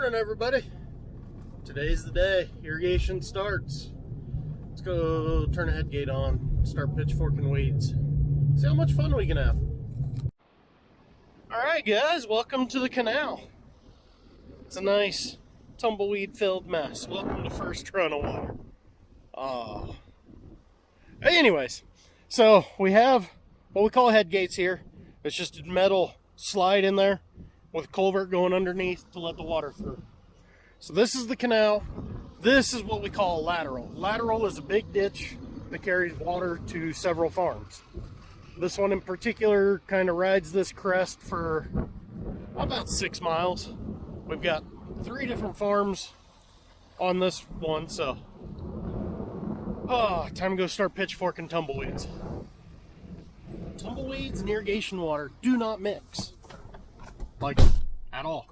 Morning, everybody. Today's the day. Irrigation starts. Let's go turn a head gate on, start pitchforking weeds. See how much fun we can have. Alright guys, welcome to the canal. It's a nice tumbleweed filled mess. Welcome to first run of water. Anyways, so we have what we call head gates here. It's just a metal slide in there with a culvert going underneath to let the water through. So this is the canal. This is what we call a lateral. Lateral is a big ditch that carries water to several farms. This one in particular kind of rides this crest for about 6 miles. We've got 3 different farms on this one, so time to go start pitchforking tumbleweeds. Tumbleweeds and irrigation water do not mix, like, at all.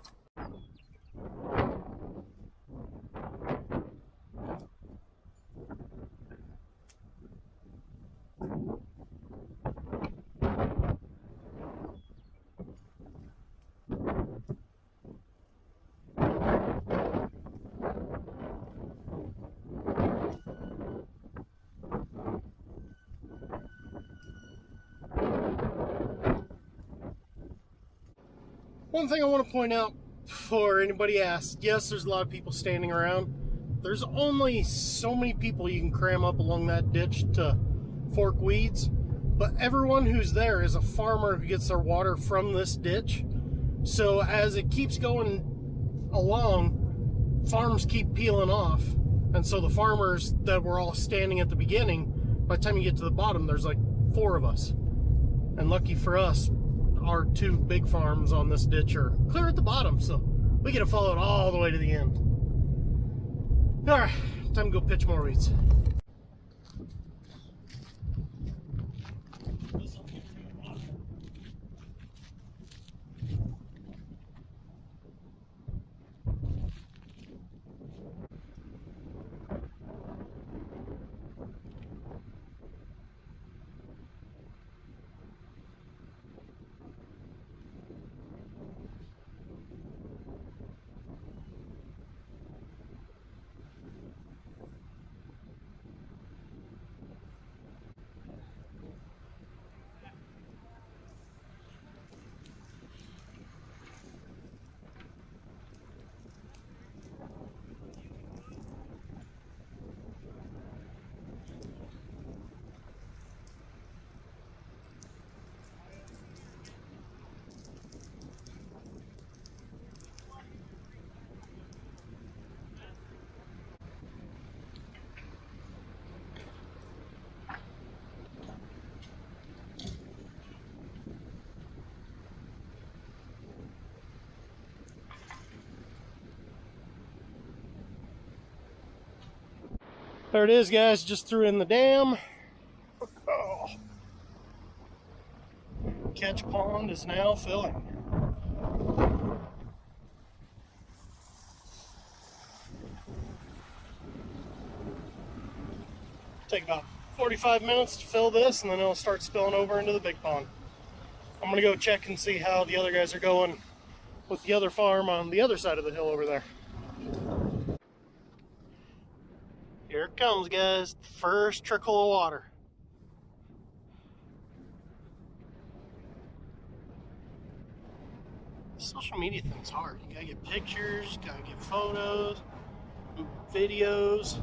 One thing I want to point out before anybody asks, yes, there's a lot of people standing around. There's only so many people you can cram up along that ditch to fork weeds, but everyone who's there is a farmer who gets their water from this ditch. So as it keeps going along, farms keep peeling off, and so the farmers that were all standing at the beginning, by the time you get to the bottom, there's like 4 of us. And lucky for us, our 2 big farms on this ditch are clear at the bottom, so we get to follow it all the way to the end. All right, time to go pitch more weeds. There it is, guys. Just threw in the dam. Oh. Catch pond is now filling. Take about 45 minutes to fill this, and then it'll start spilling over into the big pond. I'm gonna go check and see how the other guys are going with the other farm on the other side of the hill over there. Here it comes, guys. The first trickle of water. Social media thing's hard. You gotta get pictures, gotta get photos, videos.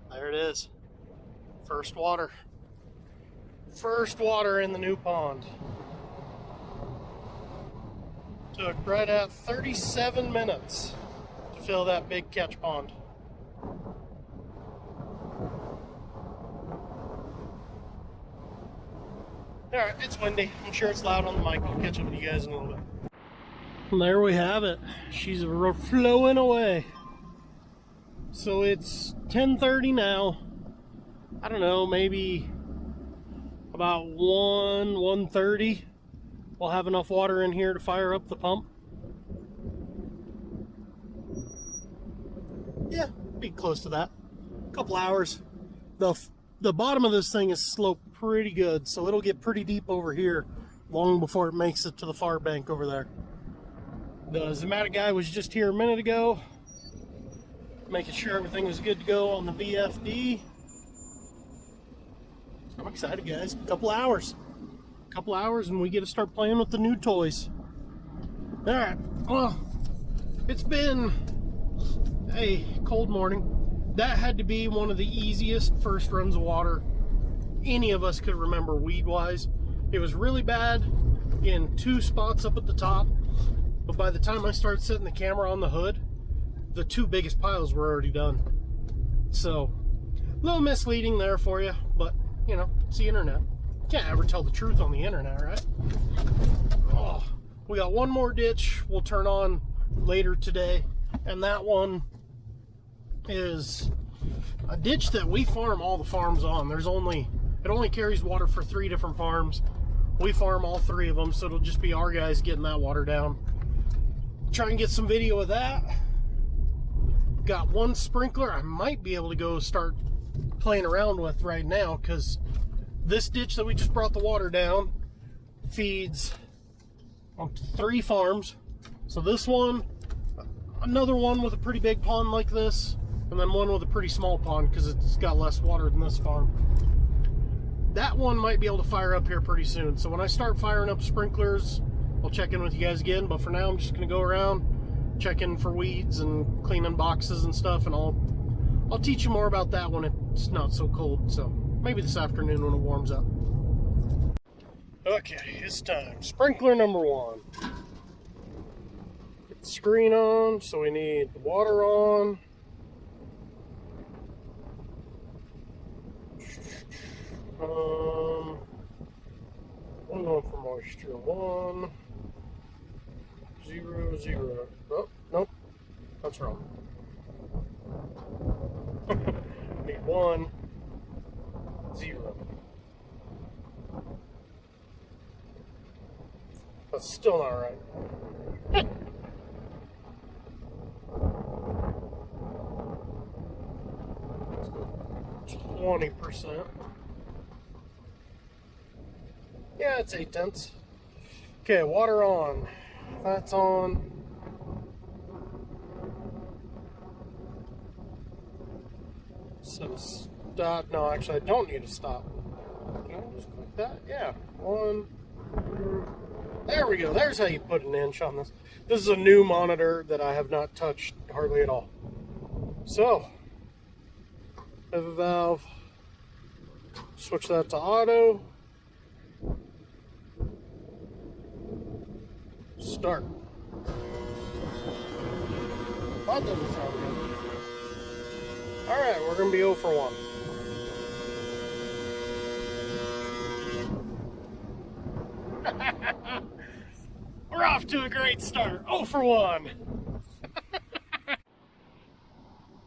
There it is. First water. First water in the new pond. Took right at 37 minutes. Fill that big catch pond. Alright, it's windy. I'm sure it's loud on the mic. I'll catch up with you guys in a little bit. And there we have it. She's flowing away. So it's 10:30 now. I don't know, maybe about 1:30. We'll have enough water in here to fire up the pump. Yeah, be close to that. A couple hours. The bottom of this thing is sloped pretty good, so it'll get pretty deep over here long before it makes it to the far bank over there. The Zematic guy was just here a minute ago, making sure everything was good to go on the VFD. I'm excited, guys. A couple hours and we get to start playing with the new toys. All right, well, it's been a cold morning. That had to be one of the easiest first runs of water any of us could remember weed-wise. It was really bad in 2 spots up at the top, but by the time I started setting the camera on the hood, the 2 biggest piles were already done. So, a little misleading there for you, but, you know, it's the internet. Can't ever tell the truth on the internet, right? Oh, we got one more ditch we'll turn on later today, and that one is a ditch that we farm all the farms on. It only carries water for 3 different farms. We farm all 3 of them, so it'll just be our guys getting that water down. Try and get some video of that. Got 1 sprinkler I might be able to go start playing around with right now, because this ditch that we just brought the water down feeds on 3 farms. So this one, another one with a pretty big pond like this, and then one with a pretty small pond because it's got less water than this farm. That one might be able to fire up here pretty soon. So when I start firing up sprinklers, I'll check in with you guys again. But for now, I'm just going to go around, checking for weeds and cleaning boxes and stuff, and I'll teach you more about that when it's not so cold. So maybe this afternoon when it warms up. Okay, it's time. Sprinkler number 1. Get the screen on, so we need the water on. I'm going for moisture. 1, 0, 0. Oh, nope, that's wrong. Need 1, 0. That's still not right. 20%. Yeah, it's 8/10. Okay, water on. That's on. So stop. No, actually, I don't need to stop. Can I just click that? Yeah. 1. There we go. There's how you put an inch on this. This is a new monitor that I have not touched hardly at all. So, I have a valve. Switch that to auto. Start. That doesn't sound good. Alright, we're going to be 0 for 1. We're off to a great start. 0 for 1.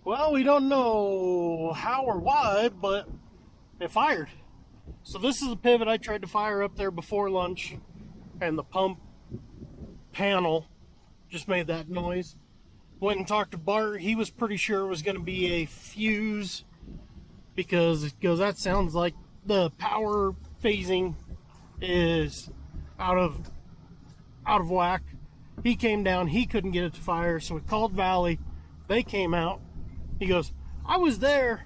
Well, we don't know how or why, but it fired. So this is the pivot I tried to fire up there before lunch, and the pump panel just made that noise. Went and talked to Bart. He was pretty sure it was going to be a fuse, because it goes, that sounds like the power phasing is out of whack. He came down, he couldn't get it to fire, so we called Valley. They came out. He goes, I was there.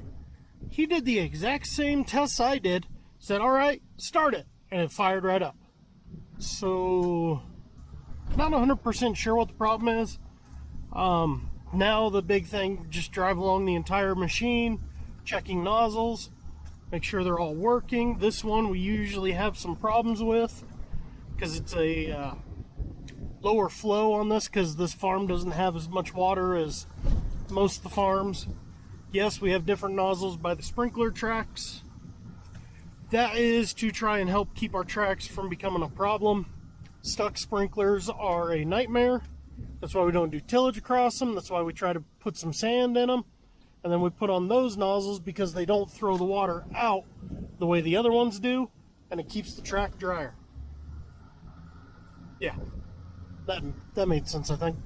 He did the exact same tests I did. Said, all right, start it. And it fired right up. So, not 100% sure what the problem is. Now the big thing, just drive along the entire machine, checking nozzles, make sure they're all working. This one we usually have some problems with, because it's a lower flow on this, because this farm doesn't have as much water as most of the farms. Yes, we have different nozzles by the sprinkler tracks. That is to try and help keep our tracks from becoming a problem. Stuck sprinklers are a nightmare. That's why we don't do tillage across them. That's why we try to put some sand in them. And then we put on those nozzles because they don't throw the water out the way the other ones do, and it keeps the track drier. Yeah, that made sense, I think.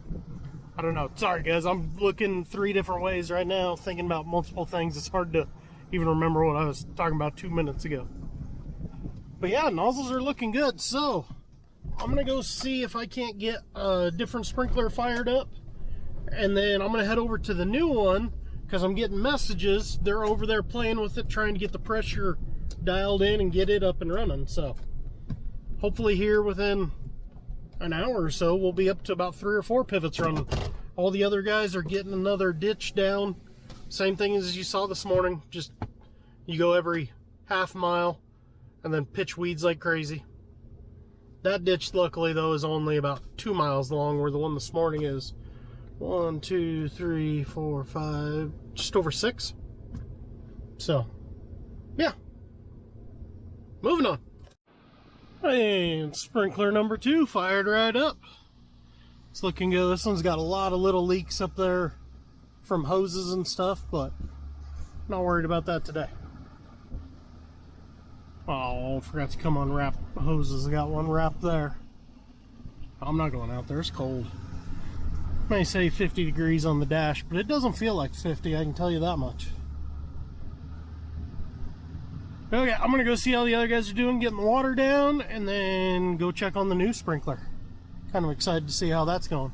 I don't know. Sorry, guys. I'm looking 3 different ways right now, thinking about multiple things. It's hard to even remember what I was talking about 2 minutes ago. But yeah, nozzles are looking good. So, I'm gonna go see if I can't get a different sprinkler fired up, and then I'm gonna head over to the new one because I'm getting messages. They're over there playing with it, trying to get the pressure dialed in and get it up and running. So hopefully here within an hour or so, we'll be up to about 3 or 4 pivots running. All the other guys are getting another ditch down. Same thing as you saw this morning. Just you go every half mile and then pitch weeds like crazy. That ditch, luckily though, is only about 2 miles long, where the one this morning is 1, 2, 3, 4, 5, just over 6. So, yeah. Moving on. And sprinkler number 2 fired right up. It's looking good. This one's got a lot of little leaks up there from hoses and stuff, but not worried about that today. Oh, I forgot to come unwrap the hoses. I got one wrapped there. I'm not going out there. It's cold. May say 50 degrees on the dash, but it doesn't feel like 50, I can tell you that much. Okay, I'm gonna go see how the other guys are doing, getting the water down, and then go check on the new sprinkler. Kind of excited to see how that's going.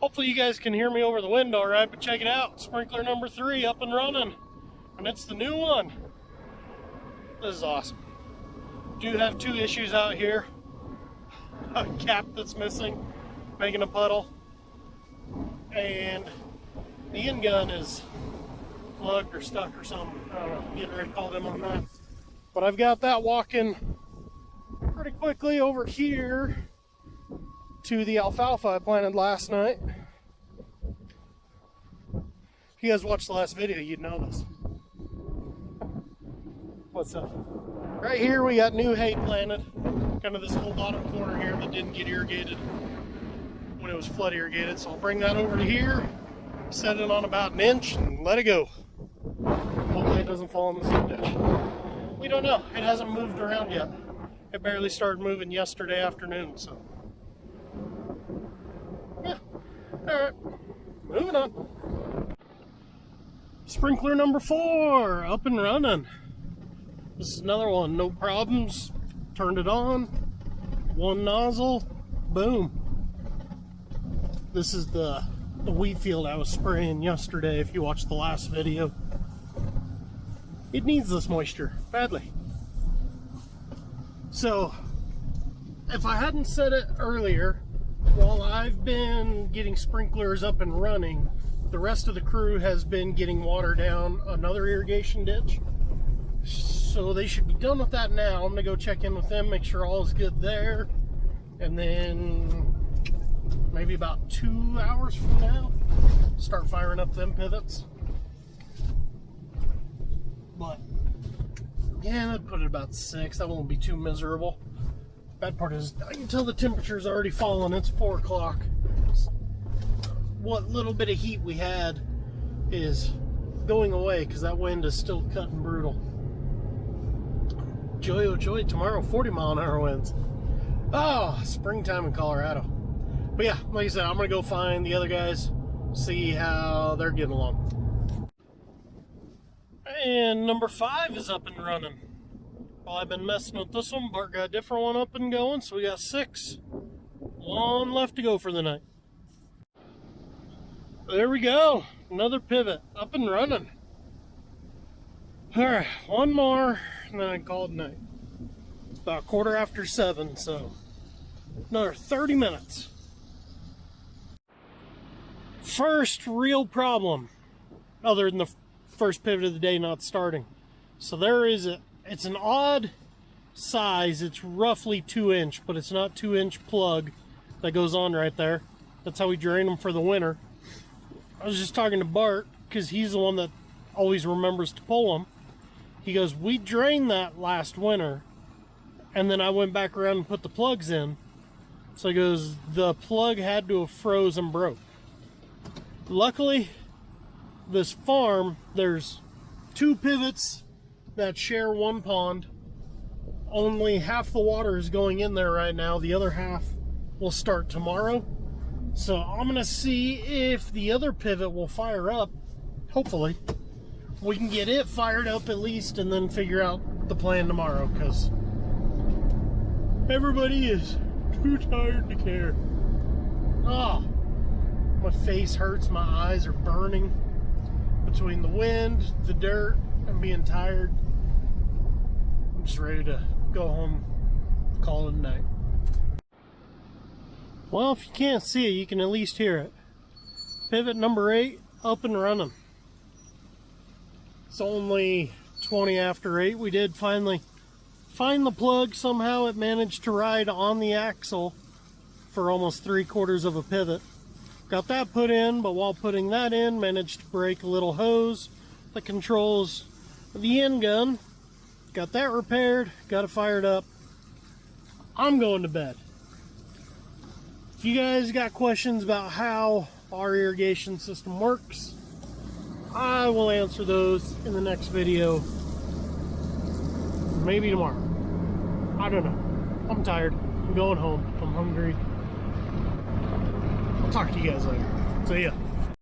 Hopefully you guys can hear me over the window, all right? But check it out, sprinkler number 3 up and running, and it's the new one. This is awesome. Do have 2 issues out here. A cap that's missing, making a puddle, and the end gun is plugged or stuck or something. I don't know, getting ready to call them on that. But I've got that walking pretty quickly over here to the alfalfa I planted last night. If you guys watched the last video, you'd know this. What's up? Right here we got new hay planted. Kind of this whole bottom corner here that didn't get irrigated when it was flood irrigated. So I'll bring that over to here, set it on about 1 inch, and let it go. Hopefully it doesn't fall in the same ditch. We don't know. It hasn't moved around yet. It barely started moving yesterday afternoon, so. Yeah. Alright. Moving on. Sprinkler number 4, up and running. This is another one, no problems. Turned it on, 1 nozzle, boom. This is the wheat field I was spraying yesterday, if you watched the last video. It needs this moisture, badly. So, if I hadn't said it earlier, while I've been getting sprinklers up and running, the rest of the crew has been getting water down another irrigation ditch. So they should be done with that now. I'm gonna go check in with them, make sure all is good there, and then maybe about 2 hours from now, start firing up them pivots. But yeah, that'd put it about 6. That won't be too miserable. Bad part is I can tell the temperature's already fallen. It's 4 o'clock. What little bit of heat we had is going away because that wind is still cutting brutal. Joy, oh joy, tomorrow 40-mile-an-hour winds. Oh, springtime in Colorado. But yeah, like I said, I'm gonna go find the other guys, see how they're getting along. And number 5 is up and running. Well, I've been messing with this one. Bart got a different one up and going, so we got 6. 1 left to go for the night. There we go. Another pivot up and running. Alright, 1 more, and then I can call it night. It's about 7:15, so another 30 minutes. First real problem, other than the first pivot of the day not starting. So there is it's an odd size. It's roughly 2-inch, but it's not 2-inch plug that goes on right there. That's how we drain them for the winter. I was just talking to Bart, because he's the one that always remembers to pull them. He goes, we drained that last winter, and then I went back around and put the plugs in. So he goes, the plug had to have froze and broke. Luckily, this farm, there's 2 pivots that share 1 pond. Only half the water is going in there right now. The other half will start tomorrow. So I'm gonna see if the other pivot will fire up. Hopefully we can get it fired up at least, and then figure out the plan tomorrow, because Everybody is too tired to care. Oh, my face hurts, my eyes are burning between the wind, the dirt, and being tired. I'm just ready to go home, call it a night. Well, if you can't see it, you can at least hear it. Pivot number 8, up and running. It's only 20 after 8. We did finally find the plug. Somehow it managed to ride on the axle for almost 3/4 of a pivot. Got that put in, but while putting that in, managed to break a little hose that controls the end gun. Got that repaired, got it fired up. I'm going to bed. If you guys got questions about how our irrigation system works, I will answer those in the next video. Maybe tomorrow. I don't know. I'm tired. I'm going home. I'm hungry. I'll talk to you guys later. See ya.